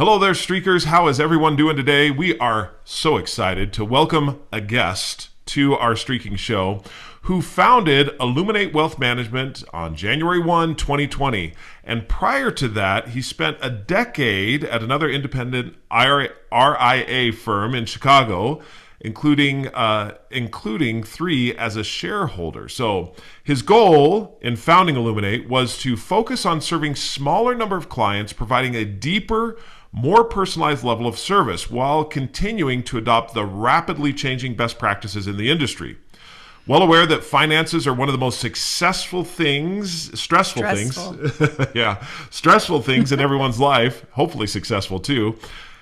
Hello there, Streakers. How is everyone doing today? We are so excited to welcome a guest to our Streaking show who founded Illuminate Wealth Management on January 1, 2020. And prior to that, he spent a decade at another independent RIA firm in Chicago, including 3 as a shareholder. So his goal in founding Illuminate was to focus on serving smaller number of clients, providing a deeper, more personalized level of service while continuing to adopt the rapidly changing best practices in the industry. Well aware that finances are one of the most stressful things in everyone's life, hopefully successful too.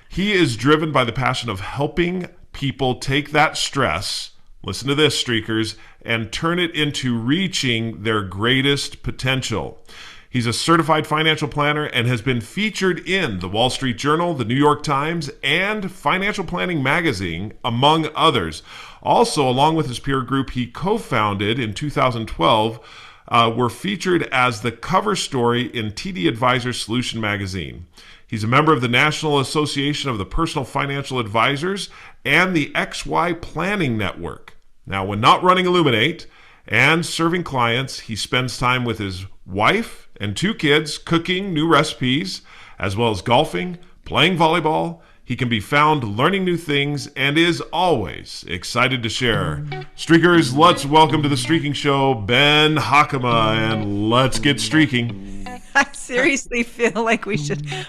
He is driven by the passion of helping people take that stress, listen to this, Streakers, and turn it into reaching their greatest potential. He's a certified financial planner and has been featured in the Wall Street Journal, the New York Times, and Financial Planning Magazine, among others. Also, along with his peer group he co-founded in 2012, were featured as the cover story in TD Advisor Solution Magazine. He's a member of the National Association of the Personal Financial Advisors and the XY Planning Network. Now, when not running Illuminate and serving clients, he spends time with his wife and 2 kids cooking new recipes, as well as golfing, playing volleyball. He can be found learning new things and is always excited to share. Streakers, let's welcome to the Streaking Show, Ben Hockema, and let's get streaking. I seriously feel like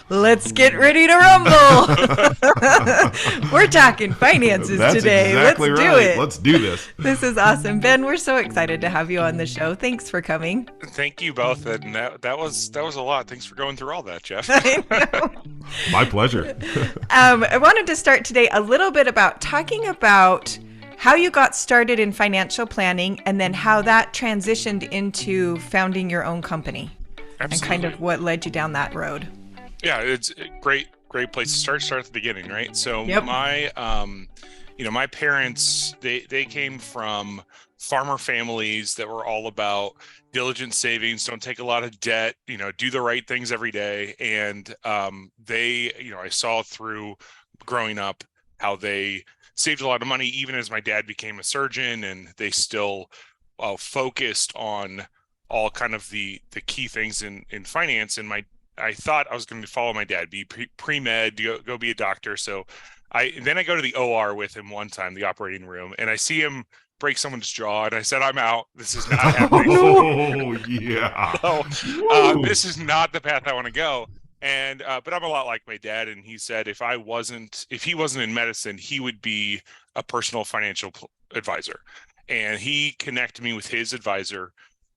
let's get ready to rumble. We're talking finances That's today. Exactly let's right. do it. Let's do this. This is awesome. Ben, we're so excited to have you on the show. Thanks for coming. Thank you both. And that was a lot. Thanks for going through all that, Jeff. I know. My pleasure. I wanted to start today a little bit about talking about how you got started in financial planning and then how that transitioned into founding your own company. Absolutely. And kind of what led you down that road. Yeah, it's a great place to start. Start at the beginning, right? So Yep. my parents, they came from farmer families that were all about diligent savings, don't take a lot of debt, do the right things every day. And I saw through growing up how they saved a lot of money, even as my dad became a surgeon, and they still focused on all kind of the key things in finance. And I thought I was going to follow my dad, be pre-med, go be a doctor. So I go to the OR with him one time, the operating room, and I see him break someone's jaw, and I said, I'm out. This is not happening. Oh, yeah. So, this is not the path I want to go. And but I'm a lot like my dad, and he said if he wasn't in medicine, he would be a personal financial advisor. And he connected me with his advisor.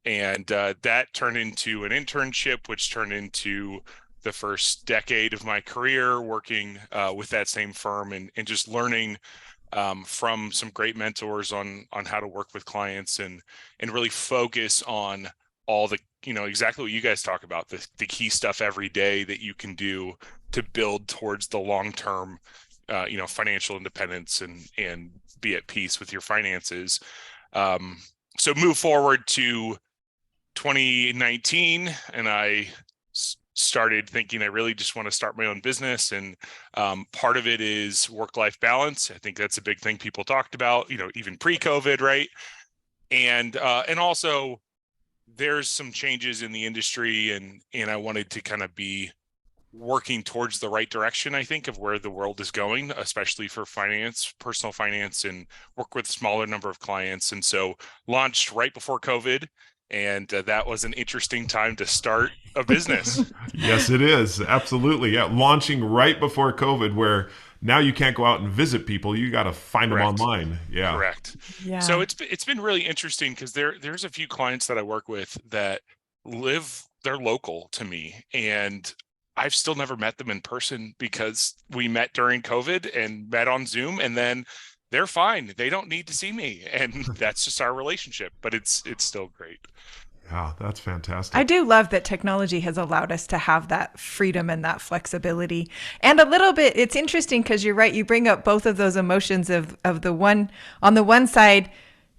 And that turned into an internship, which turned into the first decade of my career working with that same firm and just learning from some great mentors on how to work with clients and really focus on all the, exactly what you guys talk about, the key stuff every day that you can do to build towards the long-term, financial independence and be at peace with your finances. So move forward to 2019, and I started thinking I really just want to start my own business. And part of it is work-life balance. I think that's a big thing people talked about, even pre-COVID, right? And also there's some changes in the industry, and I wanted to kind of be working towards the right direction, I think, of where the world is going, especially for finance, personal finance, and work with a smaller number of clients. And so launched right before COVID. And that was an interesting time to start a business. Yes, it is. Absolutely. Yeah. Launching right before COVID, where now you can't go out and visit people. You got to find Correct. them online. Yeah. Correct. Yeah. So it's been really interesting because there's a few clients that I work with that they're local to me, and I've still never met them in person because we met during COVID and met on Zoom, and then they're fine. They don't need to see me. And that's just our relationship, but it's still great. Yeah, that's fantastic. I do love that technology has allowed us to have that freedom and that flexibility. And a little bit, it's interesting because you're right. You bring up both of those emotions of the one, on the one side,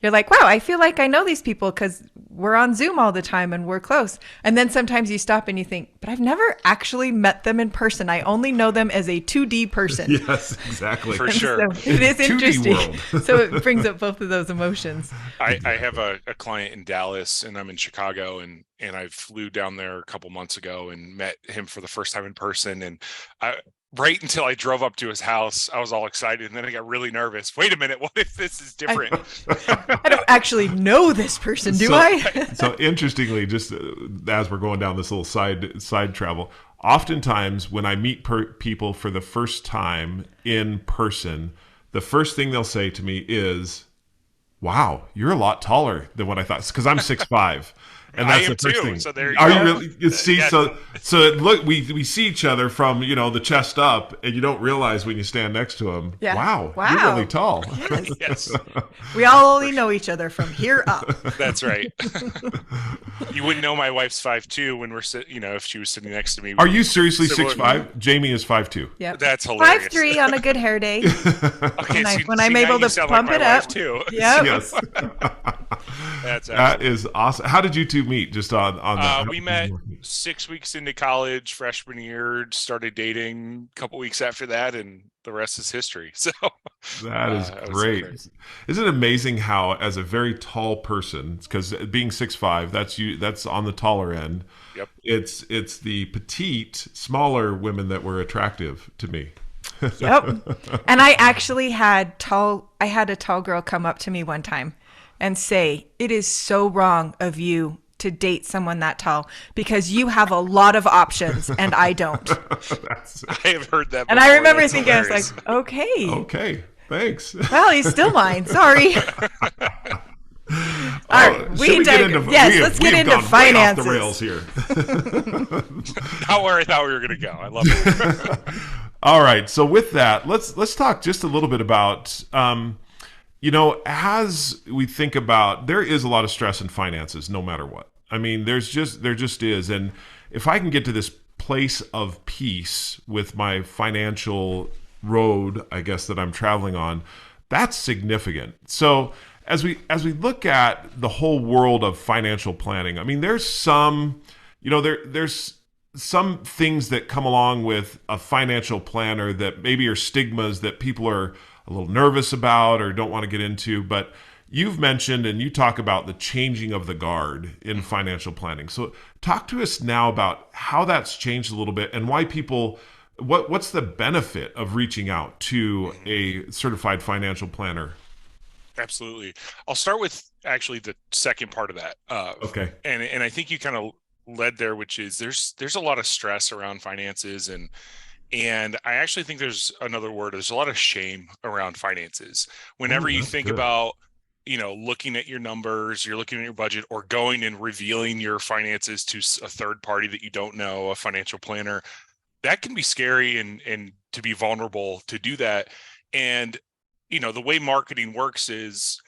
You're like, wow, I feel like I know these people because we're on Zoom all the time and we're close. And then sometimes you stop and you think, but I've never actually met them in person. I only know them as a 2D person. Yes, exactly. For sure. So it is 2D interesting. world. So it brings up both of those emotions. I have a client in Dallas, and I'm in Chicago, and I flew down there a couple months ago and met him for the first time in person. And right until I drove up to his house, I was all excited, and then I got really nervous. Wait a minute, what if this is different? I don't actually know this person, do I? So interestingly, just as we're going down this little side travel, oftentimes when I meet people for the first time in person, the first thing they'll say to me is, "Wow, you're a lot taller than what I thought." Because I'm 6'5". And that's the first thing. So there you Are go. you really? You see, Yeah. so look, we see each other from the chest up, and you don't realize when you stand next to him. Yeah. Wow, Wow. you're really tall. Yes, We all only know each other from here up. that's right. You wouldn't know my wife's 5'2" when we're if she was sitting next to me. Are you seriously Similar- 6'5"? Jamie is 5'2". Yep. That's hilarious. 5'3" on a good hair day. Okay, when I'm now able you to sound pump like it my wife up. too. Yep. Yes. That's That is awesome. How did you two meet? Just on that? we met 6 weeks into college, freshman year, started dating a couple weeks after that, and the rest is history. So That is that was great. crazy. Isn't it amazing how, as a very tall person, because being 6'5", that's on the taller end. Yep. It's the petite, smaller women that were attractive to me. Yep. And I actually had a tall girl come up to me one time and say, "It is so wrong of you to date someone that tall because you have a lot of options and I don't." I have heard that. And I before. remember That's thinking, I was hilarious. like, okay, Okay, thanks. well, he's still mine. Sorry. All right, Should we get into let's get into gone way off the finances. rails here. Not where I thought we were going to go. I love it. All right. So with that, let's talk just a little bit about, as we think about, there is a lot of stress in finances, no matter what. I mean, there just is. And if I can get to this place of peace with my financial road, I guess, that I'm traveling on, that's significant. So as we look at the whole world of financial planning, I mean, there's some, there's some things that come along with a financial planner that maybe are stigmas that people are a little nervous about or don't want to get into. But you've mentioned and you talk about the changing of the guard in financial planning. So talk to us now about how that's changed a little bit and why people, what's the benefit of reaching out to a certified financial planner? Absolutely. I'll start with actually the second part of that. Okay. And I think you kind of led there, which is there's a lot of stress around finances, and I actually think there's another word. There's a lot of shame around finances. Whenever you think about, looking at your numbers, you're looking at your budget, or going and revealing your finances to a third party that you don't know, a financial planner, that can be scary and to be vulnerable to do that. And the way marketing works is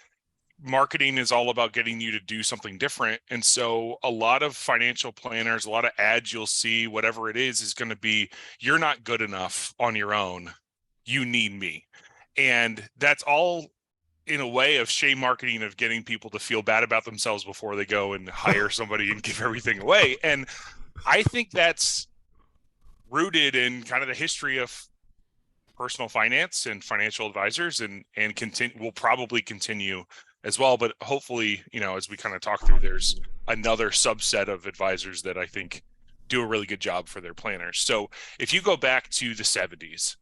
marketing is all about getting you to do something different. And so a lot of financial planners, a lot of ads you'll see, whatever it is going to be, you're not good enough on your own. You need me. And that's all in a way of shame marketing, of getting people to feel bad about themselves before they go and hire somebody and give everything away. And I think that's rooted in kind of the history of personal finance and financial advisors, and will probably continue as well. But hopefully, as we kind of talk through, there's another subset of advisors that I think do a really good job for their planners. So if you go back to the 70s,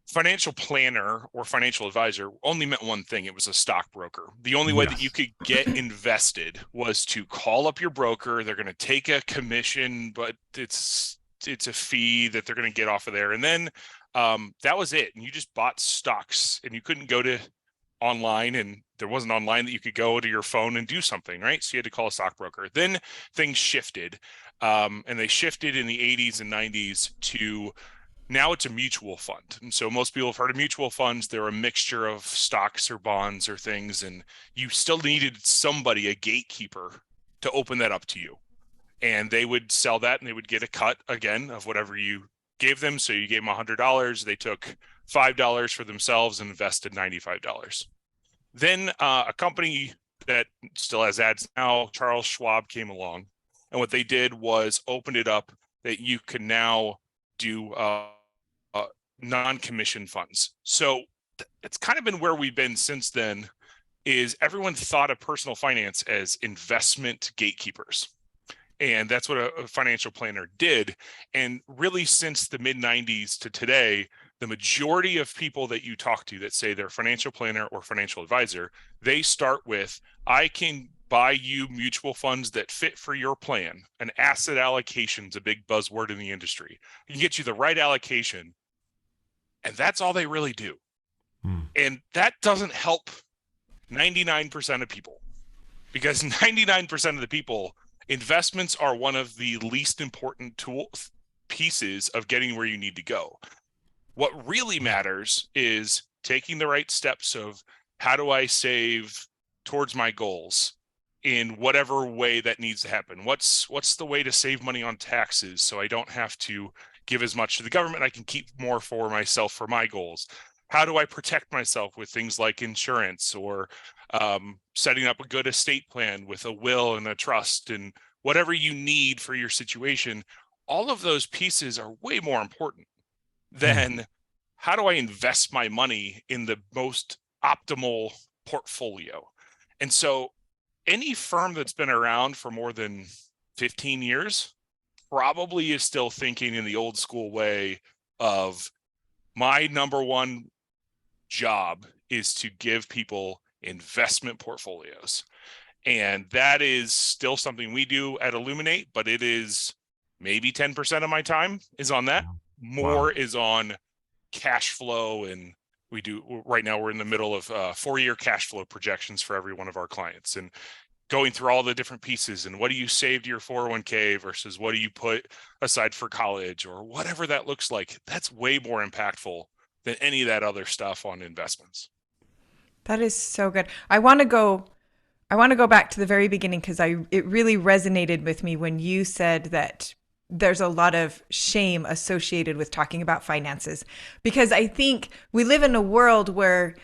financial planner or financial advisor only meant one thing. It was a stockbroker. The only way that you could get invested was to call up your broker. They're going to take a commission, but it's a fee that they're going to get off of there. And then that was it. And you just bought stocks, and you couldn't go to online, and there wasn't online that you could go to your phone and do something, right? So you had to call a stockbroker. Then things shifted, and they shifted in the 80s and 90s to now it's a mutual fund. And so most people have heard of mutual funds. They're a mixture of stocks or bonds or things, and you still needed somebody, a gatekeeper, to open that up to you. And they would sell that, and they would get a cut again of whatever you gave them. So you gave them $100. They took $5 for themselves and invested $95. Then a company that still has ads now, Charles Schwab, came along. And what they did was opened it up that you can now do non-commission funds. So it's kind of been where we've been since then, is everyone thought of personal finance as investment gatekeepers. And that's what a financial planner did. And really since the mid 90s to today, the majority of people that you talk to that say they're financial planner or financial advisor, they start with, I can buy you mutual funds that fit for your plan. An asset allocation is a big buzzword in the industry. I can get you the right allocation. And that's all they really do. And that doesn't help 99% of people, because 99% of the people, investments are one of the least important pieces of getting where you need to go. What really matters is taking the right steps of, how do I save towards my goals in whatever way that needs to happen? What's the way to save money on taxes so I don't have to give as much to the government? I can keep more for myself for my goals. How do I protect myself with things like insurance, or setting up a good estate plan with a will and a trust, and whatever you need for your situation? All of those pieces are way more important than how do I invest my money in the most optimal portfolio. And so any firm that's been around for more than 15 years probably is still thinking in the old school way of, my number one job is to give people investment portfolios. And that is still something we do at Illuminate, but it is maybe 10% of my time is on that. More is on cash flow. And right now we're in the middle of 4-year cash flow projections for every one of our clients, and going through all the different pieces, and what do you save to your 401k versus what do you put aside for college, or whatever that looks like. That's way more impactful than any of that other stuff on investments. That is so good. I want to go back to the very beginning, because it really resonated with me when you said that there's a lot of shame associated with talking about finances, because I think we live in a world where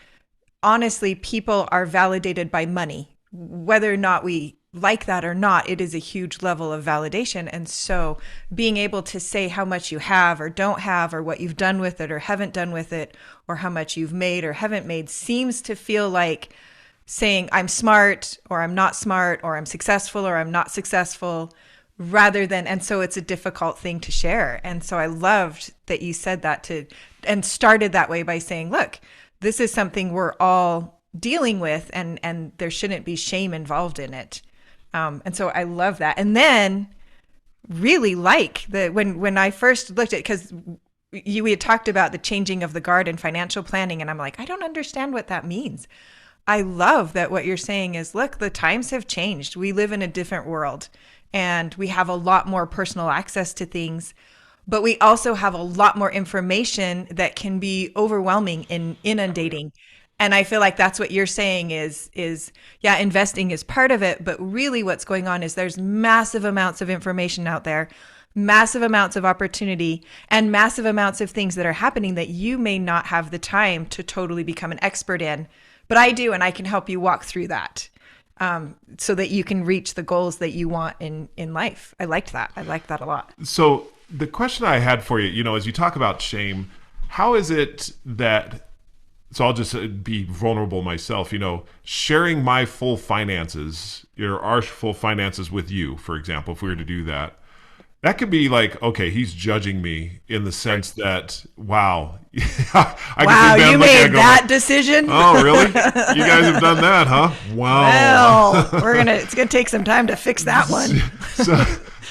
honestly people are validated by money, whether or not we like that or not. It is a huge level of validation. And so being able to say how much you have or don't have, or what you've done with it or haven't done with it, or how much you've made or haven't made, seems to feel like saying I'm smart or I'm not smart, or I'm successful or I'm not successful, rather than, and so it's a difficult thing to share. And so I loved that you said that and started that way by saying, look, this is something we're all dealing with, and there shouldn't be shame involved in it. And so I love that. And then really like when I first looked at, because we had talked about the changing of the guard in financial planning, and I'm like, I don't understand what that means. I love that what you're saying is, look, the times have changed. We live in a different world, and we have a lot more personal access to things, but we also have a lot more information that can be overwhelming and inundating. And I feel like that's what you're saying is yeah, investing is part of it, but really what's going on is there's massive amounts of information out there, massive amounts of opportunity, and massive amounts of things that are happening that you may not have the time to totally become an expert in. But I do, and I can help you walk through that, so that you can reach the goals that you want in life. I liked that. I liked that a lot. So the question I had for you, as you talk about shame, how is it that, so I'll just be vulnerable myself, sharing my full finances, our full finances with you, for example, if we were to do that, that could be like, okay, he's judging me in the sense that, wow. Wow, you made that decision? Oh, really? You guys have done that, huh? Wow. Well, it's going to take some time to fix that one.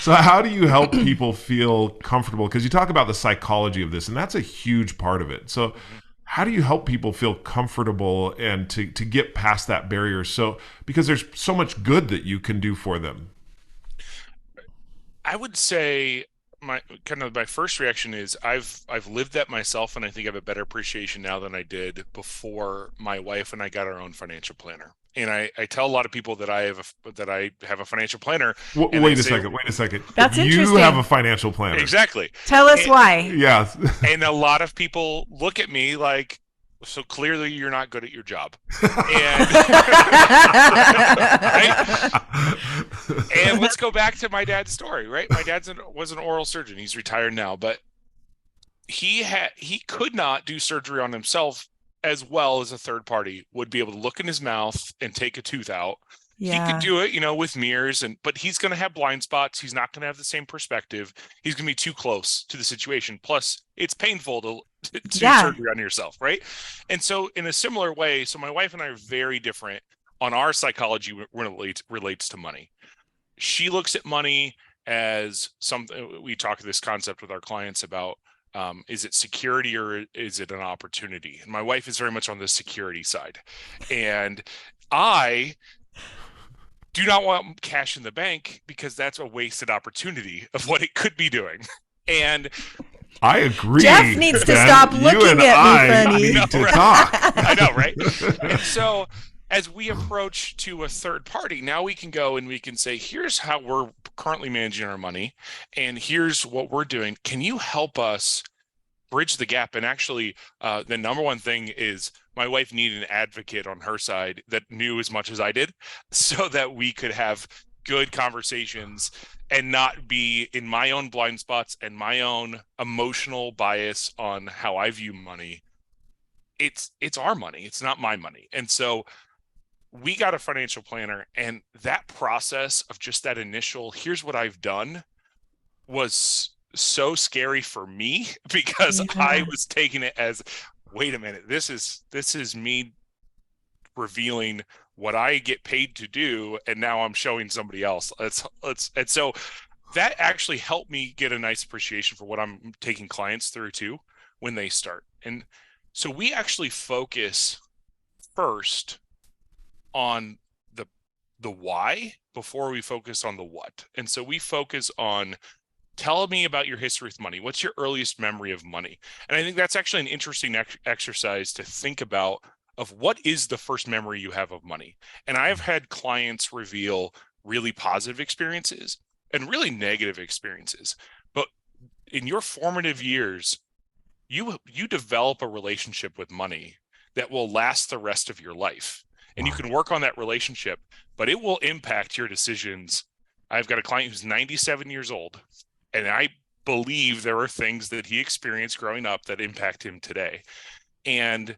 So how do you help people feel comfortable? Because you talk about the psychology of this, and that's a huge part of it. So how do you help people feel comfortable and to get past that barrier? So, because there's so much good that you can do for them. I would say my first reaction is I've lived that myself, and I think I have a better appreciation now than I did before my wife and I got our own financial planner. And I tell a lot of people that I have a financial planner. Wait a second. That's interesting. You have a financial planner. Exactly. Tell us why. Yeah. And a lot of people look at me like, So clearly you're not good at your job. And, right? And let's go back to my dad's story, right? My dad was an oral surgeon. He's retired now, but he could not do surgery on himself as well as a third party would be able to look in his mouth and take a tooth out. Yeah. He could do it, with mirrors, but he's going to have blind spots. He's not going to have the same perspective. He's going to be too close to the situation. Plus, it's painful to do surgery on yourself, right? And so, in a similar way, so my wife and I are very different on our psychology when it relates to money. She looks at money as something. We talk this concept with our clients about. Is it security or is it an opportunity? And my wife is very much on the security side, and I do not want cash in the bank because that's a wasted opportunity of what it could be doing. And I agree. Jeff needs to stop looking at me funny. Need to talk. I know, right? And so as we approach to a third party, now we can go and we can say, here's how we're currently managing our money, and here's what we're doing. Can you help us bridge the gap? And actually, the number one thing is my wife needed an advocate on her side that knew as much as I did so that we could have good conversations and not be in my own blind spots and my own emotional bias on how I view money. It's our money. It's not my money. And so we got a financial planner, and that process of just that initial, here's what I've done, was so scary for me because I was taking it as, wait a minute, this is me revealing what I get paid to do, and now I'm showing somebody else. And so that actually helped me get a nice appreciation for what I'm taking clients through too when they start. And so we actually focus first on the why before we focus on the what. And so we focus on, tell me about your history with money. What's your earliest memory of money? And I think that's actually an interesting exercise to think about, of what is the first memory you have of money. And I've had clients reveal really positive experiences and really negative experiences. But in your formative years, you develop a relationship with money that will last the rest of your life. And you can work on that relationship, but it will impact your decisions. I've got a client who's 97 years old, and I believe there are things that he experienced growing up that impact him today. And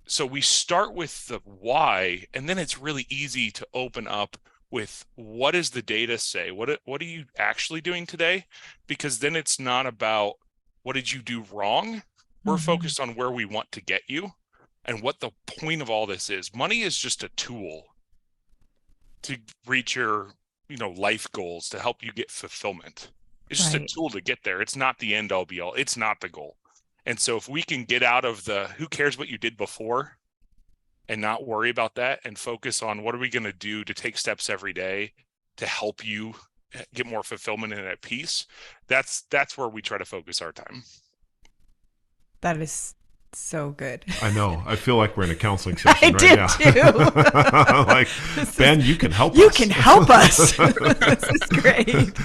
so we start with the why, and then it's really easy to open up with, what does the data say? What are you actually doing today? Because then it's not about what did you do wrong. We're focused on where we want to get you and what the point of all this is. Money is just a tool to reach your, life goals, to help you get fulfillment. It's just a tool to get there. It's not the end all be all. It's not the goal. And so if we can get out of the who cares what you did before and not worry about that, and focus on what are we going to do to take steps every day to help you get more fulfillment and at peace, that's where we try to focus our time. That is so good. I know. I feel like we're in a counseling session right now. Too. Like, Ben, you can help us. You can help us. This is great.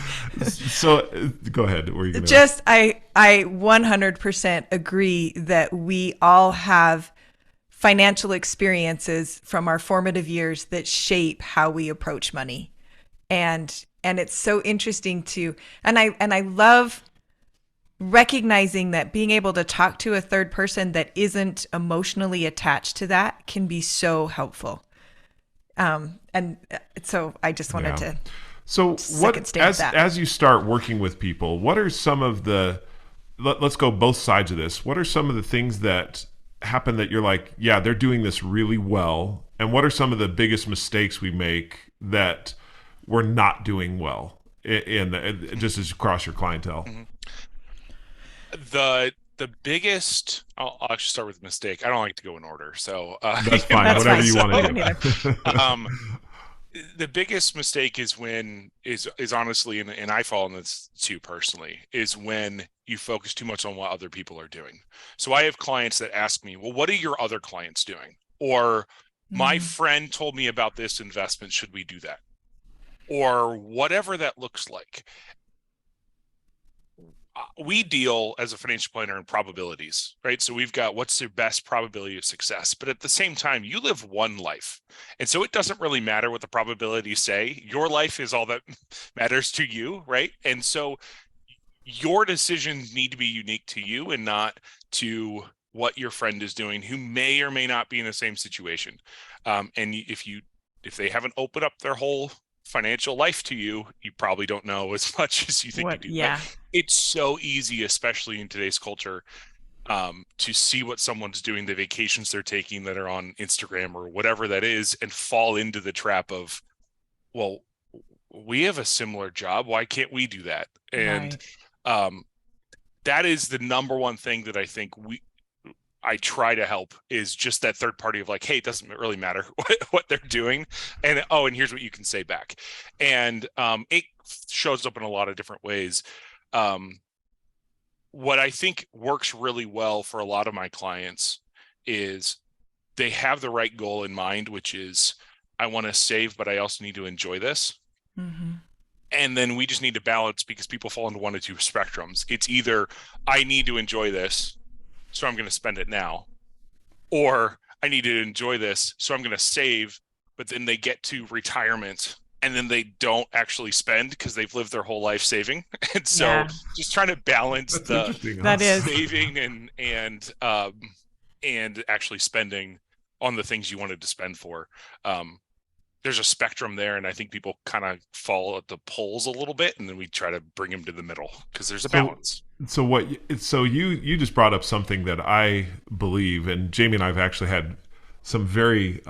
So go ahead. Were you gonna... Just, I 100% agree that we all have financial experiences from our formative years that shape how we approach money. And it's so interesting and I love recognizing that being able to talk to a third person that isn't emotionally attached to that can be so helpful. And so I just wanted to. So what, as you start working with people, what are some of the, let's go both sides of this. What are some of the things that happen that you're like, yeah, they're doing this really well? And what are some of the biggest mistakes we make that we're not doing well in just as across your clientele? Mm-hmm. The biggest, I'll actually start with mistake. I don't like to go in order, so that's fine. That's whatever fine. You want to do. The biggest mistake is when is honestly, and I fall in this too personally, is when you focus too much on what other people are doing. So I have clients that ask me, well, what are your other clients doing? Or my friend told me about this investment. Should we do that? Or whatever that looks like. we deal as a financial planner in probabilities, right? So we've got what's the best probability of success, but at the same time, you live one life. And so it doesn't really matter what the probabilities say. Your life is all that matters to you, right? And so your decisions need to be unique to you and not to what your friend is doing who may or may not be in the same situation. And if they haven't opened up their whole financial life to you, you probably don't know as much as you think you do. Yeah. But it's so easy, especially in today's culture, to see what someone's doing, the vacations they're taking that are on Instagram or whatever that is, and fall into the trap of, well, we have a similar job. Why can't we do that? And that is the number one thing that I think I try to help, is just that third party of like, hey, it doesn't really matter what they're doing. And here's what you can say back. And it shows up in a lot of different ways. What I think works really well for a lot of my clients is they have the right goal in mind, which is, I want to save, but I also need to enjoy this. Mm-hmm. And then we just need to balance, because people fall into one of two spectrums. It's either I need to enjoy this, so I'm going to spend it now, or I need to enjoy this, so I'm going to save, but then they get to retirement and then they don't actually spend because they've lived their whole life saving. And so just trying to balance saving and actually spending on the things you wanted to spend for. There's a spectrum there, and I think people kind of fall at the poles a little bit, and then we try to bring them to the middle because there's a balance. So you just brought up something that I believe, and Jamie and I have actually had some very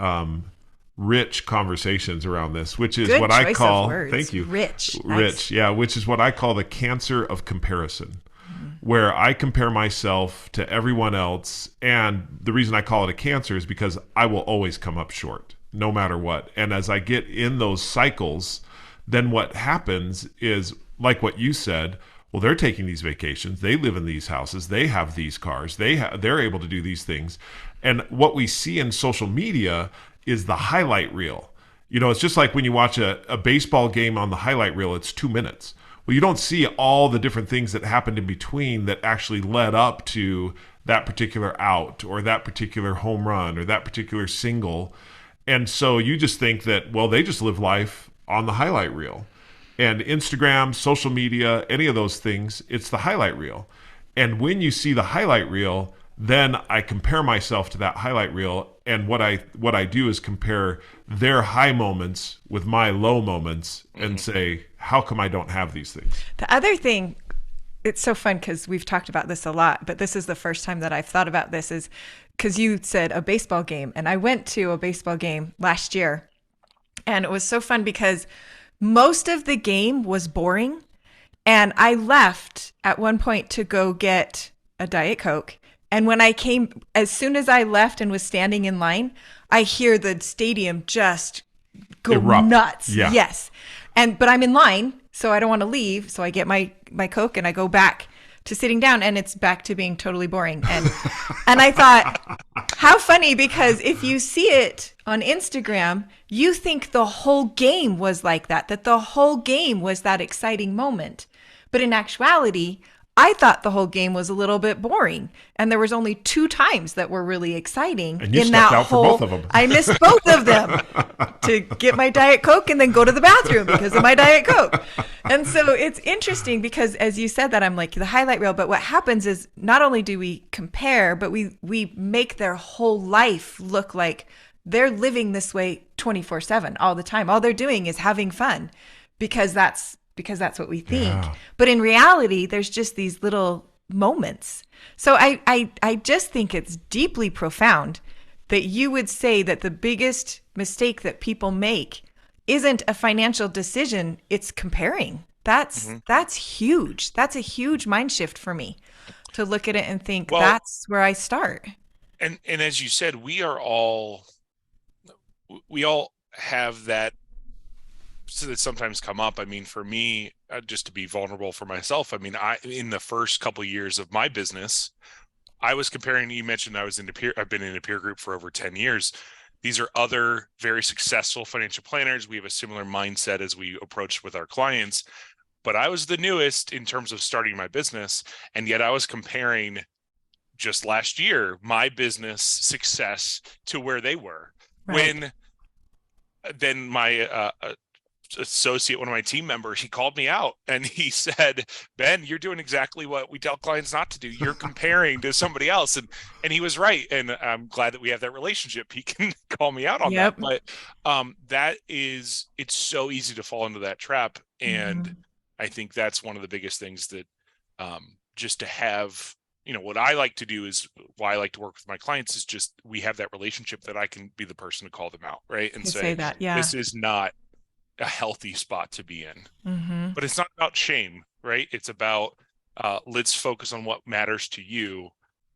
rich conversations around this, which is what I call, thank you, rich, yeah, which is what I call the cancer of comparison, where I compare myself to everyone else, and the reason I call it a cancer is because I will always come up short, no matter what. And as I get in those cycles, then what happens is, like what you said, well, they're taking these vacations, they live in these houses, they have these cars, they're able to do these things. And what we see in social media is the highlight reel. You know, it's just like when you watch a baseball game on the highlight reel, it's 2 minutes. Well, you don't see all the different things that happened in between that actually led up to that particular out, or that particular home run, or that particular single. And so you just think that, well, they just live life on the highlight reel. And Instagram, social media, any of those things, it's the highlight reel. And when you see the highlight reel, then I compare myself to that highlight reel. And what I do is compare their high moments with my low moments and say, how come I don't have these things? The other thing, it's so fun because we've talked about this a lot, but this is the first time that I've thought about this, is because you said a baseball game, and I went to a baseball game last year, and it was so fun because most of the game was boring, and I left at one point to go get a Diet Coke. And when I came, as soon as I left and was standing in line, I hear the stadium just go erupt. Nuts. Yeah. Yes. But I'm in line, so I don't want to leave. So I get my Coke and I go back to sitting down, and it's back to being totally boring. And I thought, how funny, because if you see it on Instagram, you think the whole game was like that the whole game was that exciting moment. But in actuality, I thought the whole game was a little bit boring, and there was only 2 times that were really exciting. And you stepped out for both of them. I missed both of them to get my Diet Coke and then go to the bathroom because of my Diet Coke. And so it's interesting because, as you said that, I'm like, the highlight reel. But what happens is, not only do we compare, but we make their whole life look like they're living this way 24/7 all the time. All they're doing is having fun because that's what we think. Yeah. But in reality, there's just these little moments. So I just think it's deeply profound that you would say that the biggest mistake that people make isn't a financial decision, it's comparing. That's huge. That's a huge mind shift for me, to look at it and think, that's where I start. And as you said, we all have that. So that sometimes come up. I mean, for me, just to be vulnerable for myself, I mean, in the first couple of years of my business, I was comparing. You mentioned I've been in a peer group for over 10 years. These are other very successful financial planners. We have a similar mindset as we approach with our clients, but I was the newest in terms of starting my business. And yet I was comparing just last year my business success to where they were. Right. When then my associate, one of my team members, he called me out and he said, Ben, you're doing exactly what we tell clients not to do. You're comparing to somebody else. And he was right. And I'm glad that we have that relationship. He can call me out on that. But it's so easy to fall into that trap. And I think that's one of the biggest things that just to have, what I like to do is why I like to work with my clients is just, we have that relationship that I can be the person to call them out. Right. And say that, this is not a healthy spot to be in. But it's not about shame, right? It's about let's focus on what matters to you.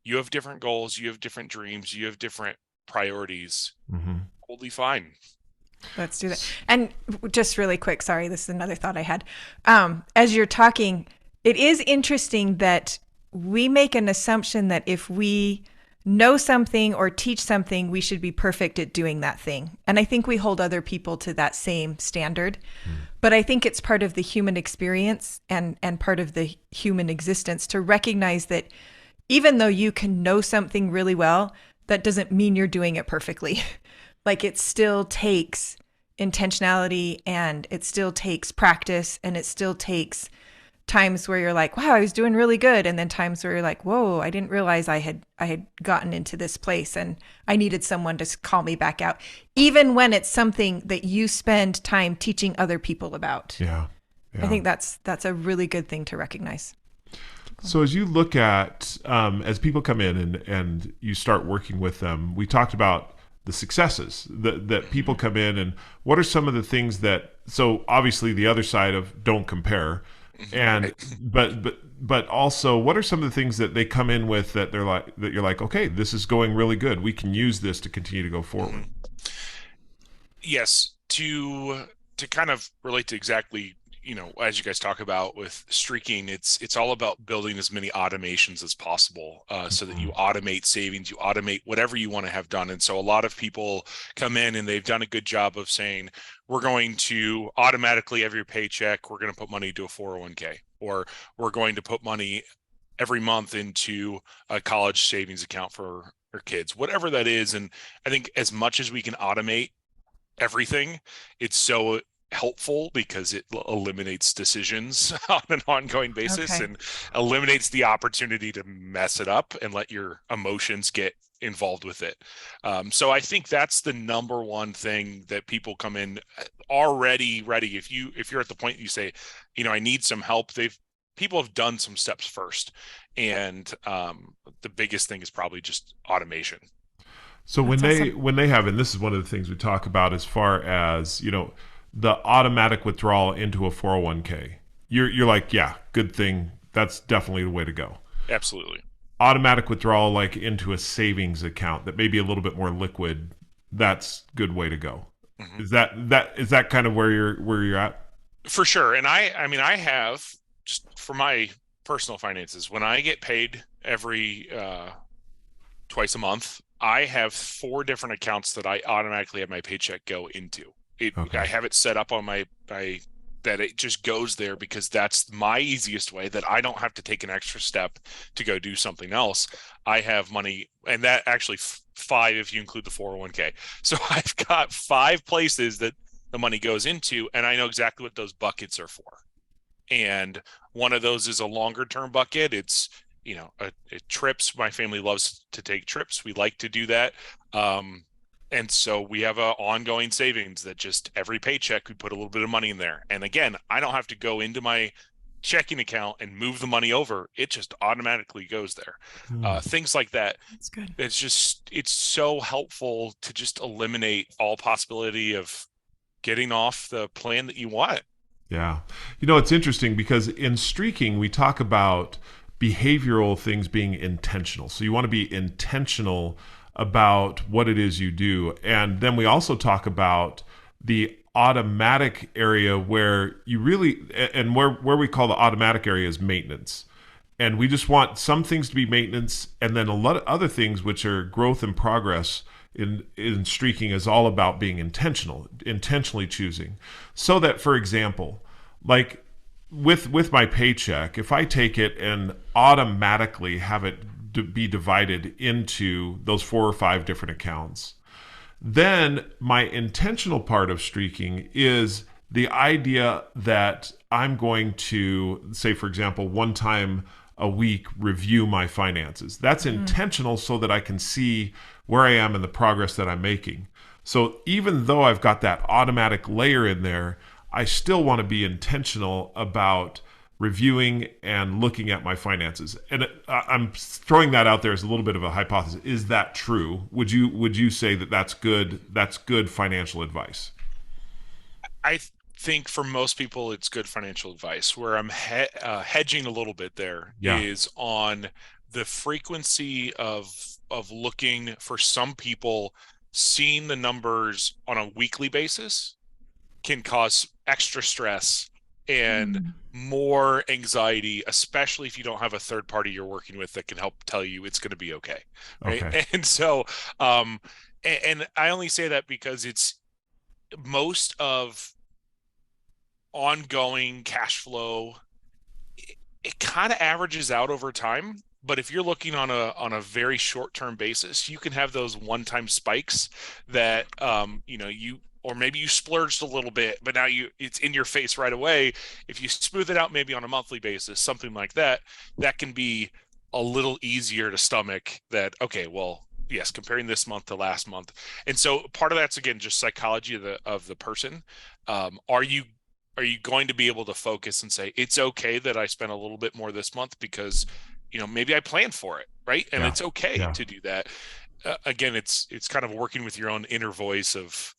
You have different goals, you have different dreams, you have different priorities. Totally fine. Let's do that. And just really quick, sorry, this is another thought I had. As you're talking, it is interesting that we make an assumption that if we know something or teach something, we should be perfect at doing that thing. And I think we hold other people to that same standard. But I think it's part of the human experience and part of the human existence to recognize that even though you can know something really well, that doesn't mean you're doing it perfectly. Like it still takes intentionality and it still takes practice and it still takes times where you're like, wow, I was doing really good. And then times where you're like, whoa, I didn't realize I had gotten into this place and I needed someone to call me back out. Even when it's something that you spend time teaching other people about. Yeah. I think that's a really good thing to recognize. So as you look at, as people come in and you start working with them, we talked about the successes that people come in, and what are some of the things that, so obviously the other side of don't compare, and but also what are some of the things that they come in with that they're like, that you're like, okay, this is going really good, we can use this to continue to go forward. Yes, to kind of relate to exactly, as you guys talk about with Streakin, it's all about building as many automations as possible, so that you automate savings, you automate whatever you want to have done. And so a lot of people come in and they've done a good job of saying, we're going to automatically every paycheck, we're going to put money into a 401k, or we're going to put money every month into a college savings account for our kids, whatever that is. And I think as much as we can automate everything, it's so helpful because it eliminates decisions on an ongoing basis and eliminates the opportunity to mess it up and let your emotions get involved with it. So I think that's the number one thing that people come in already ready. If you're at the point you say, I need some help, people have done some steps first. And the biggest thing is probably just automation. So when they have, and this is one of the things we talk about as far as, the automatic withdrawal into a 401k, you're like, yeah, good thing. That's definitely the way to go. Absolutely. Automatic withdrawal like into a savings account that may be a little bit more liquid, that's good way to go. Is that kind of where you're at? For sure. And I have, just for my personal finances, when I get paid every twice a month, I have 4 different accounts that I automatically have my paycheck go into. I have it set up on my that it just goes there because that's my easiest way, that I don't have to take an extra step to go do something else. I have money, and that actually 5 if you include the 401k. So I've got 5 places that the money goes into, and I know exactly what those buckets are for. And one of those is a longer term bucket. It's trips. My family loves to take trips. We like to do that. And so we have an ongoing savings that just every paycheck, we put a little bit of money in there. And again, I don't have to go into my checking account and move the money over. It just automatically goes there. Things like that. That's good. It's so helpful to just eliminate all possibility of getting off the plan that you want. Yeah. It's interesting because in Streakin, we talk about behavioral things being intentional. So you want to be intentional about what it is you do. And then we also talk about the automatic area where you really, and where we call the automatic area is maintenance. And we just want some things to be maintenance, and then a lot of other things which are growth and progress in Streakin is all about being intentionally choosing. So that, for example, like with my paycheck, if I take it and automatically have it be divided into those 4 or 5 different accounts, then my intentional part of streaking is the idea that I'm going to, say, for example, one time a week review my finances. That's intentional so that I can see where I am and the progress that I'm making. So even though I've got that automatic layer in there, I still want to be intentional about reviewing and looking at my finances. And I'm throwing that out there as a little bit of a hypothesis. Is that true? Would you say that that's good financial advice? I think for most people, it's good financial advice. Where I'm hedging a little bit there is on the frequency of looking. For some people, seeing the numbers on a weekly basis can cause extra stress and more anxiety, especially if you don't have a third party you're working with that can help tell you it's going to be okay. Right. Okay. And so, and I only say that because it's most of ongoing cash flow, it kind of averages out over time. But if you're looking on a very short-term basis, you can have those one-time spikes that or maybe you splurged a little bit, but now it's in your face right away. If you smooth it out maybe on a monthly basis, something like that, that can be a little easier to stomach. That, okay, well, yes, comparing this month to last month. And so part of that's, again, just psychology of the person. Are you going to be able to focus and say, it's okay that I spent a little bit more this month because maybe I planned for it, right? And it's okay to do that. Again, it's kind of working with your own inner voice of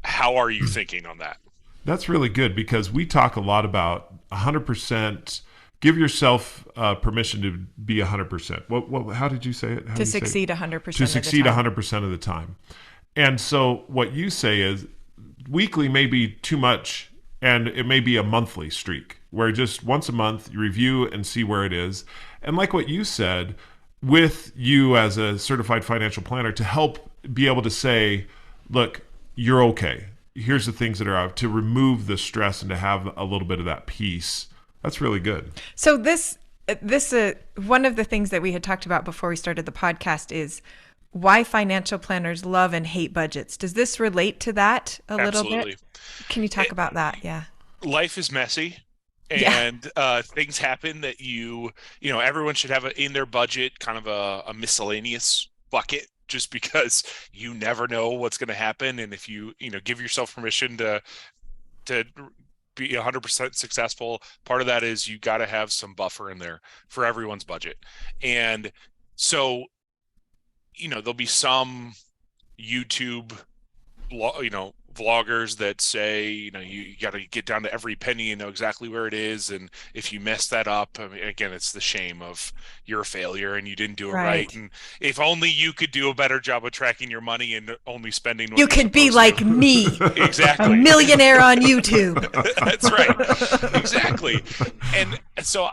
how are you thinking on that? That's really good, because we talk a lot about 100%. Give yourself permission to be 100%. What? How did you say it? To succeed 100%. To succeed 100% of the time. And so what you say is weekly may be too much, and it may be a monthly streak where just once a month you review and see where it is. And like what you said, with you as a certified financial planner to help be able to say, look, you're okay. Here's the things that are out, to remove the stress and to have a little bit of that peace. That's really good. So this one of the things that we had talked about before we started the podcast is why financial planners love and hate budgets. Does this relate to that a little bit? Can you talk about that? Yeah. Life is messy. And things happen that everyone should have in their budget kind of a miscellaneous bucket, just because you never know what's going to happen. And if you give yourself permission to be 100% successful, part of that is you got to have some buffer in there for everyone's budget. And so, there'll be some YouTube, vloggers that say, you got to get down to every penny and know exactly where it is. And if you mess that up, I mean, again, it's the shame of you're a failure and you didn't do it right. And if only you could do a better job of tracking your money and only spending what you could be like me. Exactly. A millionaire on YouTube. That's right. Exactly. And so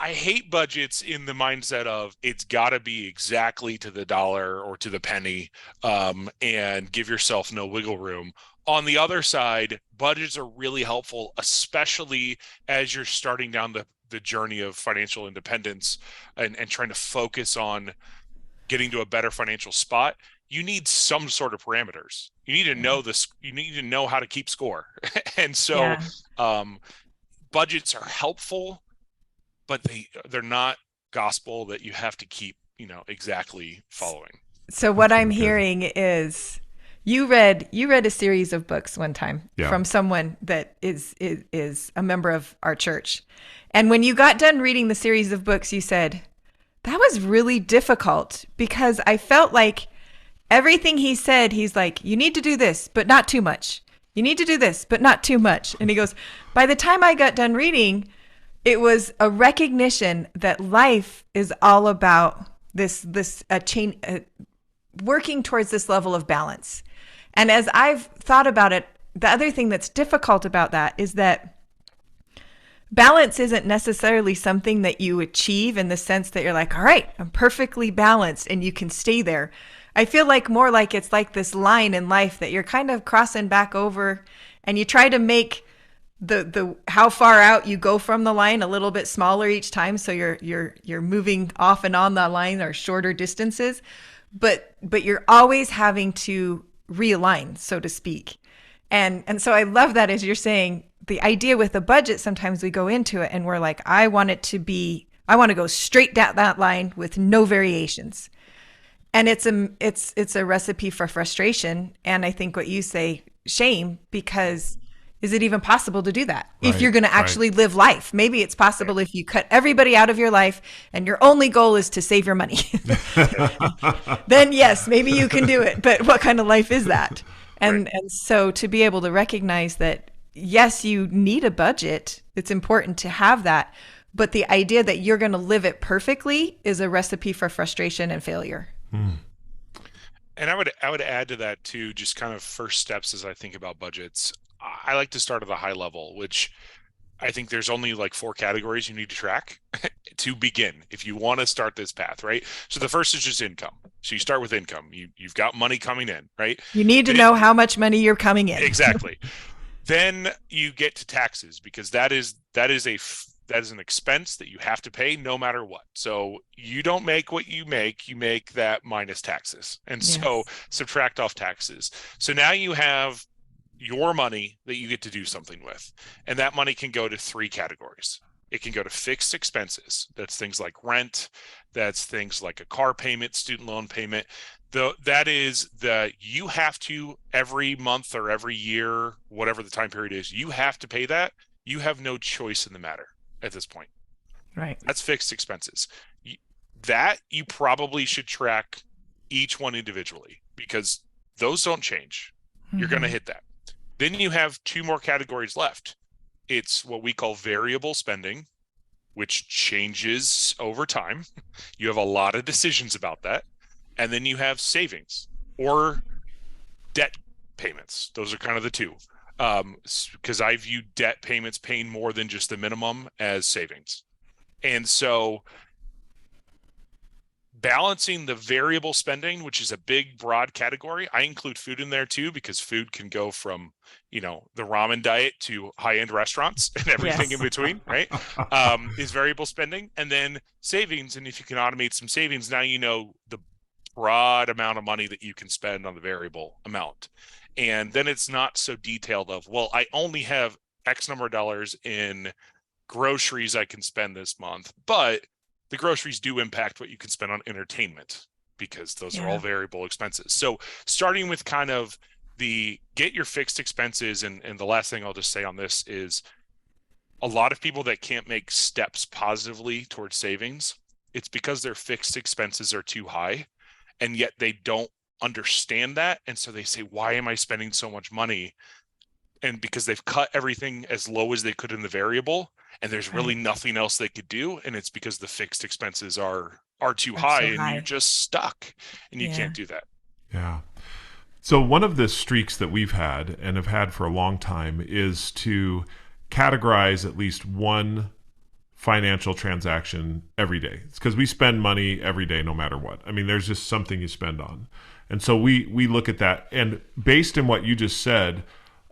I hate budgets in the mindset of it's got to be exactly to the dollar or to the penny, and give yourself no wiggle room. On the other side, budgets are really helpful, especially as you're starting down the journey of financial independence and trying to focus on getting to a better financial spot. You need some sort of parameters. You need to know this. You need to know how to keep score. And so budgets are helpful, but they're not gospel that you have to keep, exactly following. So what I'm hearing is you read a series of books one time from someone that is a member of our church. And when you got done reading the series of books, you said, that was really difficult, because I felt like everything he said, he's like, you need to do this, but not too much. You need to do this, but not too much. And he goes, by the time I got done reading, it was a recognition that life is all about working towards this level of balance. And as I've thought about it, the other thing that's difficult about that is that balance isn't necessarily something that you achieve in the sense that you're like, all right, I'm perfectly balanced and you can stay there. I feel like more like it's like this line in life that you're kind of crossing back over, and you try to make the how far out you go from the line, a little bit smaller each time, so you're moving off and on the line or shorter distances, but you're always having to realign, so to speak. And so I love that, as you're saying, the idea with the budget, sometimes we go into it and we're like, I want to go straight down that line with no variations. And it's a recipe for frustration. And I think what you say, shame, because is it even possible to do that? Right, if you're going to actually live life? Maybe it's possible if you cut everybody out of your life and your only goal is to save your money. Then yes, maybe you can do it. But what kind of life is that? And so to be able to recognize that, yes, you need a budget. It's important to have that. But the idea that you're going to live it perfectly is a recipe for frustration and failure. And I would add to that too, just kind of first steps as I think about budgets. I like to start at a high level, which I think there's only like 4 categories you need to track to begin if you want to start this path, right? So the first is just income. So you start with income. You've got money coming in, right? You need to know how much money you're coming in. Exactly. Then you get to taxes, because that is an expense that you have to pay no matter what. So you don't make what you make that minus taxes. And so subtract off taxes. So now you have your money that you get to do something with. And that money can go to 3 categories. It can go to fixed expenses. That's things like rent. That's things like a car payment, student loan payment. That is you have to, every month or every year, whatever the time period is, you have to pay that. You have no choice in the matter at this point. Right. That's fixed expenses. That you probably should track each one individually, because those don't change. You're going to hit that. Then you have 2 more categories left. It's what we call variable spending, which changes over time. You have a lot of decisions about that. And then you have savings or debt payments. Those are kind of the 2. Because I view debt payments paying more than just the minimum as savings. And so balancing the variable spending, which is a big, broad category. I include food in there too, because food can go from, the ramen diet to high-end restaurants and everything in between, right? Is variable spending. And then savings. And if you can automate some savings, now you know the broad amount of money that you can spend on the variable amount. And then it's not so detailed of, well, I only have X number of dollars in groceries I can spend this month, but the groceries do impact what you can spend on entertainment, because those are all variable expenses. So starting with kind of get your fixed expenses. And the last thing I'll just say on this is, a lot of people that can't make steps positively towards savings, it's because their fixed expenses are too high, and yet they don't understand that. And so they say, why am I spending so much money? And because they've cut everything as low as they could in the variable, and there's really nothing else they could do. And it's because the fixed expenses are too high, and you're just stuck, and you can't do that. Yeah. So one of the streaks that we've had and have had for a long time is to categorize at least one financial transaction every day. It's because we spend money every day, no matter what. I mean, there's just something you spend on. And so we look at that, and based on what you just said,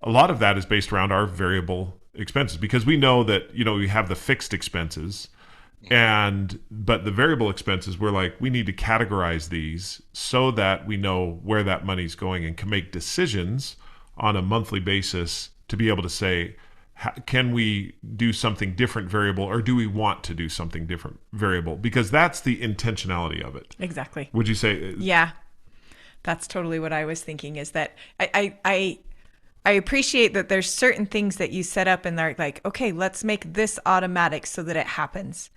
a lot of that is based around our variable expenses, because we know that, we have the fixed expenses, but the variable expenses, we're like, we need to categorize these so that we know where that money's going and can make decisions on a monthly basis to be able to say, can we do something different variable, or do we want to do something different variable? Because that's the intentionality of it. Exactly. Would you say? Yeah, that's totally what I was thinking, is that I appreciate that there's certain things that you set up and they're like, okay, let's make this automatic so that it happens.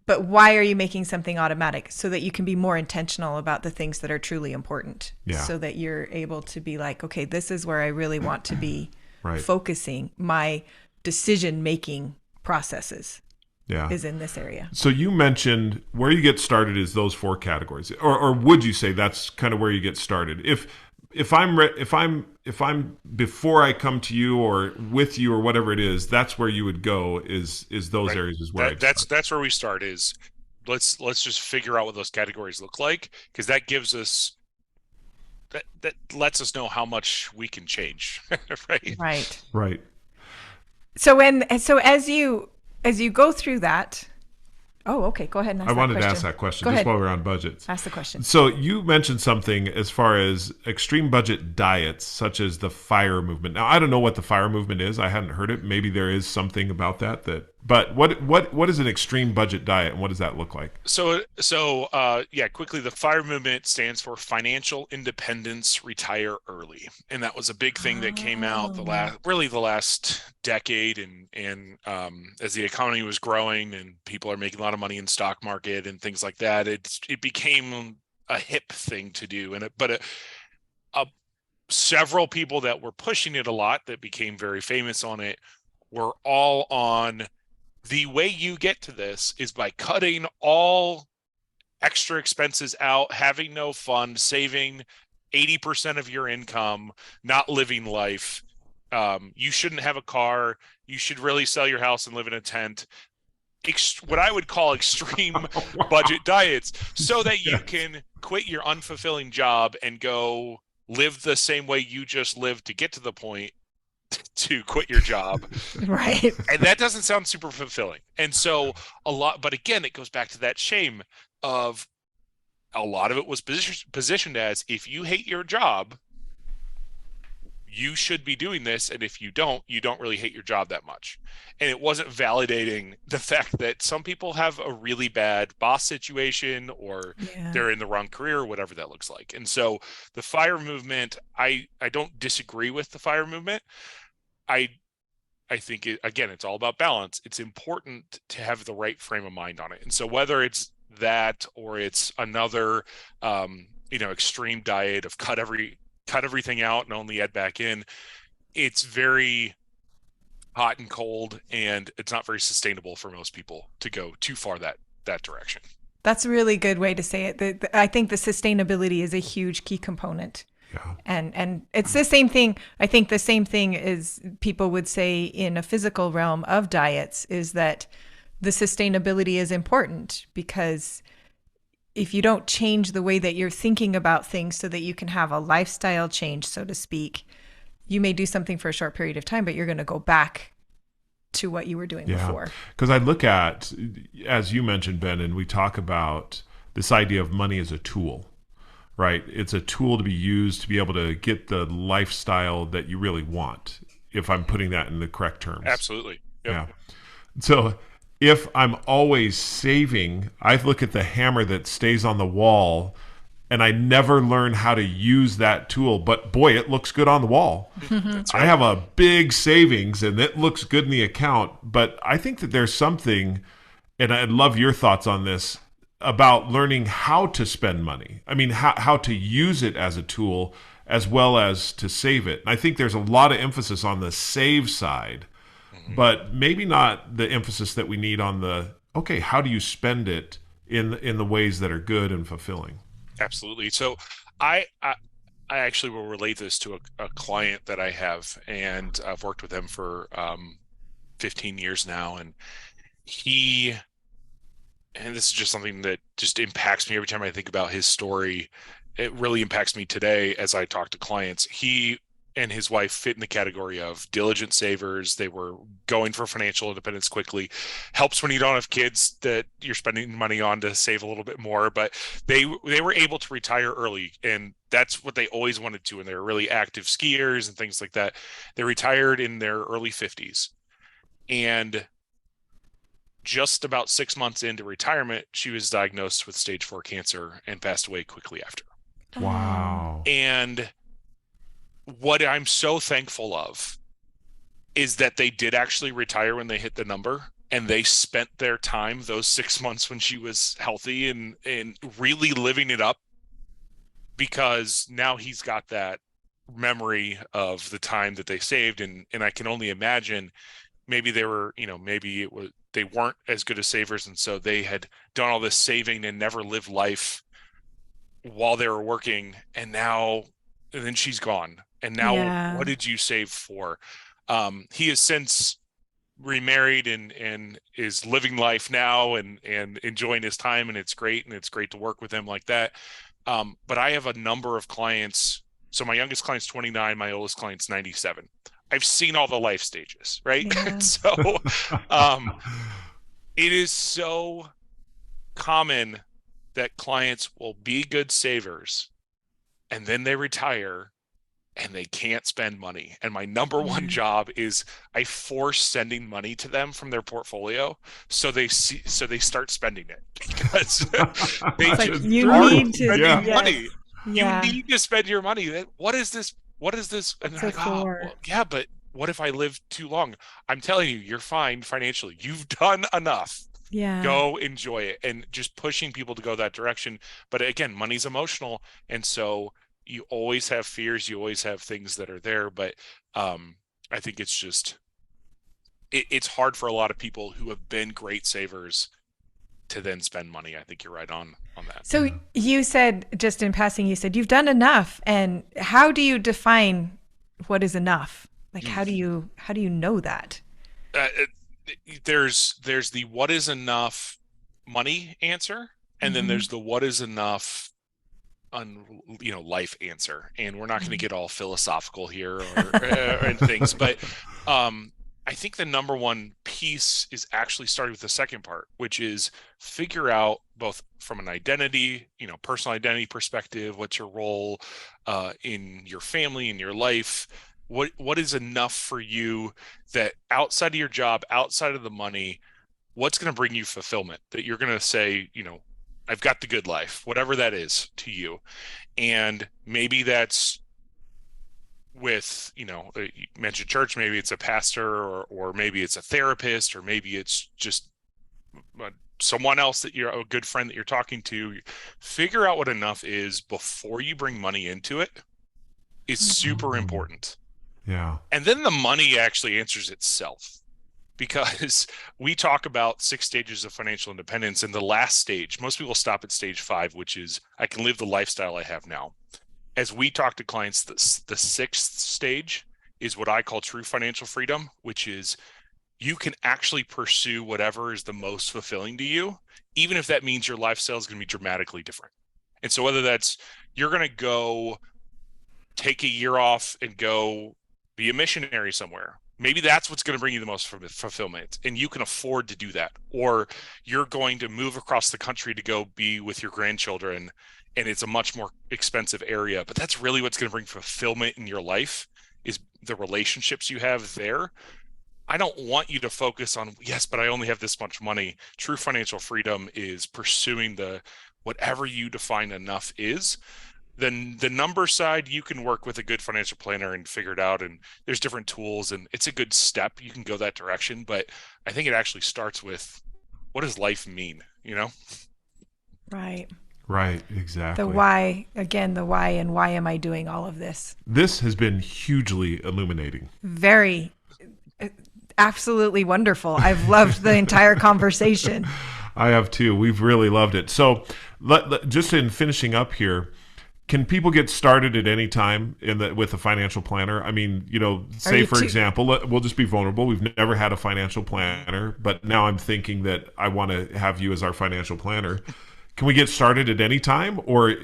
But why are you making something automatic? So that you can be more intentional about the things that are truly important. Yeah. So that you're able to be like, okay, this is where I really want to be right. focusing my decision-making processes. Yeah. Is in this area. So you mentioned where you get started is those 4 categories, or would you say that's kind of where you get started? If I'm before I come to you or with you or whatever it is, that's where you would go. Is those right. areas is where that's where we start. Is let's just figure out what those categories look like, because that gives us that lets us know how much we can change. Right. Right. Right. So as you go through that, oh, okay, go ahead and ask I that wanted question. to ask that question Go just ahead. while we're on budgets. Ask the question. So you mentioned something as far as extreme budget diets, such as the FIRE movement. Now, I don't know what the FIRE movement is. I hadn't heard it. Maybe there is something about that. But what is an extreme budget diet, and what does that look like? Yeah, quickly, the FIRE movement stands for Financial Independence Retire Early. And that was a big thing that came out the last decade. And as the economy was growing and people are making a lot of money in stock market and things like that, it became a hip thing to do. Several people that were pushing it a lot that became very famous on it were all on the way you get to this is by cutting all extra expenses out, having no fun, saving 80% of your income, not living life. You shouldn't have a car. You should really sell your house and live in a tent. What I would call extreme budget diets, so that you can quit your unfulfilling job and go live the same way you just lived to get to the point to quit your job. Right. And that doesn't sound super fulfilling. And so but again, it goes back to that shame of a lot of it was positioned as, if you hate your job, you should be doing this. And if you don't really hate your job that much. And it wasn't validating the fact that some people have a really bad boss situation, or they're in the wrong career, or whatever that looks like. And so the FIRE movement, I don't disagree with the FIRE movement. I think it's all about balance. It's important to have the right frame of mind on it. And so whether it's that or it's another, extreme diet of cut everything out and only add back in, it's very hot and cold, and it's not very sustainable for most people to go too far that direction. That's a really good way to say it. I think the sustainability is a huge key component. Yeah. And it's the same thing. I think the same thing is people would say in a physical realm of diets, is that the sustainability is important, because if you don't change the way that you're thinking about things so that you can have a lifestyle change, so to speak, you may do something for a short period of time, but you're going to go back to what you were doing before. Because I look at, as you mentioned, Ben, and we talk about this idea of money as a tool. Right? It's a tool to be used to be able to get the lifestyle that you really want, if I'm putting that in the correct terms. Absolutely. Yep. Yeah. So if I'm always saving, I look at the hammer that stays on the wall, and I never learn how to use that tool. But boy, it looks good on the wall. That's right. I have a big savings and it looks good in the account. But I think that there's something, and I'd love your thoughts on this, about learning how to spend money. I mean, how to use it as a tool as well as to save it. And I think there's a lot of emphasis on the save side, but maybe not the emphasis that we need on how do you spend it in the ways that are good and fulfilling? Absolutely. So I actually will relate this to a client that I have, and I've worked with him for 15 years now. And this is just something that just impacts me every time I think about his story. It really impacts me today as I talk to clients. He and his wife fit in the category of diligent savers. They were going for financial independence quickly. Helps when you don't have kids that you're spending money on to save a little bit more, but they were able to retire early, and that's what they always wanted to. And they were really active skiers and things like that. They retired in their early 50s, and just about 6 months into retirement, she was diagnosed with stage 4 cancer and passed away quickly after. Wow. And what I'm so thankful of is that they did actually retire when they hit the number, and they spent their time, those 6 months when she was healthy, and really living it up, because now he's got that memory of the time that they saved. And I can only imagine, maybe they were, they weren't as good as savers, and so they had done all this saving and never lived life while they were working, and then she's gone. And now what did you save for? He has since remarried and is living life now and enjoying his time, and it's great, and it's great to work with him like that. But I have a number of clients. So my youngest client's 29, my oldest client's 97. I've seen all the life stages, right? Yeah. So it is so common that clients will be good savers and then they retire and they can't spend money. And my number one job is I force sending money to them from their portfolio so they start spending it, because they It's like, just you aren't need to spending yes. money. Yeah. You need to spend your money. What is this? What is this? And What's they're it like, oh, for? well, yeah, but what if I live too long? I'm telling you, you're fine financially. You've done enough. Yeah. Go enjoy it. And just pushing people to go that direction. But again, money's emotional. And so you always have fears. You always have things that are there. But I think it's just, it's hard for a lot of people who have been great savers to then spend money. I think you're right on that. So you said, just in passing, you said you've done enough. And how do you define what is enough? Like, how do you know that? There's the what is enough money answer, and then there's the what is enough life answer. And we're not going to get all philosophical here and things, but I think the number one piece is actually starting with the second part, which is figure out, both from an identity, personal identity perspective, what's your role in your family, in your life, what is enough for you, that outside of your job, outside of the money, what's going to bring you fulfillment, that you're going to say, I've got the good life, whatever that is to you. And maybe that's with, you mentioned church, maybe it's a pastor, or maybe it's a therapist, or maybe it's just someone else that you're a good friend that you're talking to. Figure out what enough is before you bring money into it is super important. Yeah. And then the money actually answers itself, because we talk about 6 stages of financial independence, and the last stage, most people stop at stage 5, which is I can live the lifestyle I have now. As we talk to clients, the 6th stage is what I call true financial freedom, which is you can actually pursue whatever is the most fulfilling to you, even if that means your lifestyle is going to be dramatically different. And so whether that's you're going to go take a year off and go be a missionary somewhere, maybe that's what's going to bring you the most fulfillment, and you can afford to do that. Or you're going to move across the country to go be with your grandchildren, and it's a much more expensive area, but that's really what's going to bring fulfillment in your life, is the relationships you have there. I don't want you to focus on, yes, but I only have this much money. True financial freedom is pursuing whatever you define enough is. Then the number side, you can work with a good financial planner and figure it out. And there's different tools, and it's a good step. You can go that direction, but I think it actually starts with, what does life mean? Right. Right, exactly. The why, again, the why, and why am I doing all of this? This has been hugely illuminating. Very, absolutely wonderful. I've loved the entire conversation. I have too. We've really loved it. So just in finishing up here, can people get started at any time with a financial planner? I mean, say for example, we'll just be vulnerable. We've never had a financial planner, but now I'm thinking that I want to have you as our financial planner. Can we get started at any time, or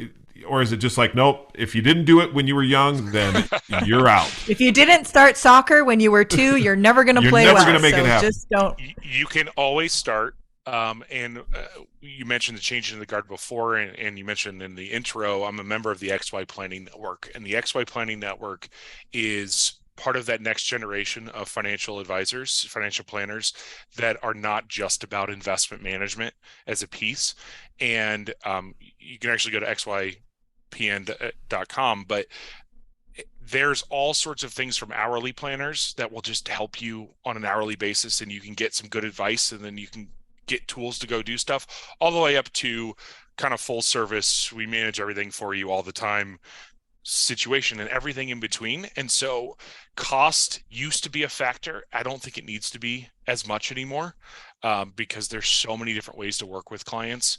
is it just like, nope, if you didn't do it when you were young, then you're out? If you didn't start soccer when you were 2, you're never going to play well. You're never going to make it happen. Just don't. You can always start. And you mentioned the change in the guard before, and you mentioned in the intro, I'm a member of the XY Planning Network, and the XY Planning Network is part of that next generation of financial advisors, financial planners that are not just about investment management as a piece. And you can actually go to xypn.com, but there's all sorts of things from hourly planners that will just help you on an hourly basis, and you can get some good advice, and then you can get tools to go do stuff, all the way up to kind of full service, we manage everything for you all the time situation, and everything in between. And so cost used to be a factor. I don't think it needs to be as much anymore, because there's so many different ways to work with clients,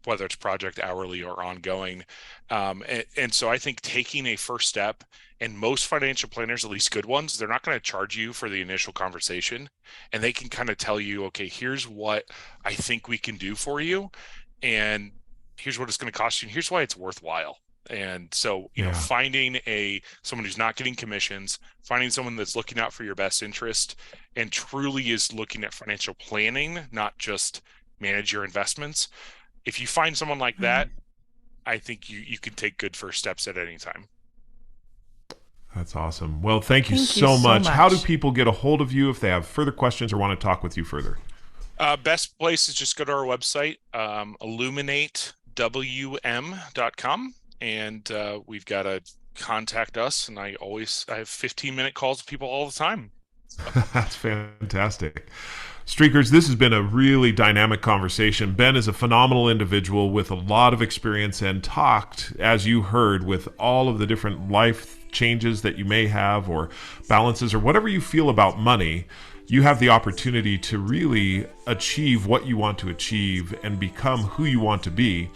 whether it's project, hourly, or ongoing. And so I think taking a first step, and most financial planners, at least good ones, they're not going to charge you for the initial conversation, and they can kind of tell you, okay, here's what I think we can do for you, and here's what it's going to cost you, and here's why it's worthwhile. And so, you know, finding someone who's not getting commissions, finding someone that's looking out for your best interest and truly is looking at financial planning, not just manage your investments. If you find someone like that, I think you can take good first steps at any time. That's awesome. Well, thank you so much. How do people get a hold of you if they have further questions or want to talk with you further? Best place is just go to our website, illuminatewm.com. And we've got to contact us. And I have 15-minute calls with people all the time. That's fantastic. Streakers, this has been a really dynamic conversation. Ben is a phenomenal individual with a lot of experience and talked, as you heard, with all of the different life changes that you may have or balances or whatever you feel about money. You have the opportunity to really achieve what you want to achieve and become who you want to be.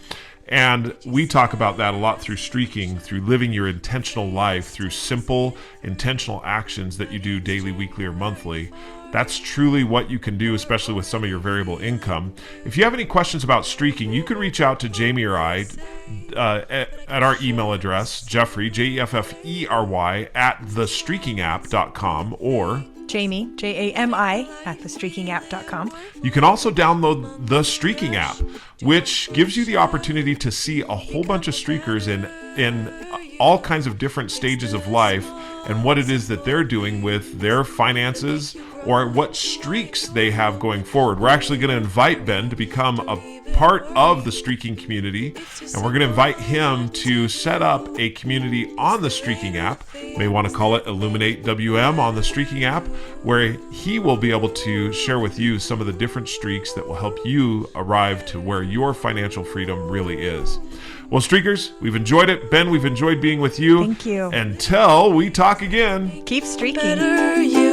And we talk about that a lot through Streaking, through living your intentional life, through simple, intentional actions that you do daily, weekly, or monthly. That's truly what you can do, especially with some of your variable income. If you have any questions about Streaking, you can reach out to Jami or I at our email address, Jeffrey, Jeffrey, @thestreakingapp.com, or Jami, Jami, at thestreakingapp.com. You can also download the Streaking app, which gives you the opportunity to see a whole bunch of streakers in all kinds of different stages of life and what it is that they're doing with their finances or what streaks they have going forward. We're actually going to invite Ben to become a part of the Streaking community, and we're going to invite him to set up a community on the Streaking app. You may want to call it Illuminate WM on the Streaking app, where he will be able to share with you some of the different streaks that will help you arrive to where your financial freedom really is. Well, Streakers, we've enjoyed it. Ben, we've enjoyed being with you. Thank you. Until we talk again. Keep streaking. Better you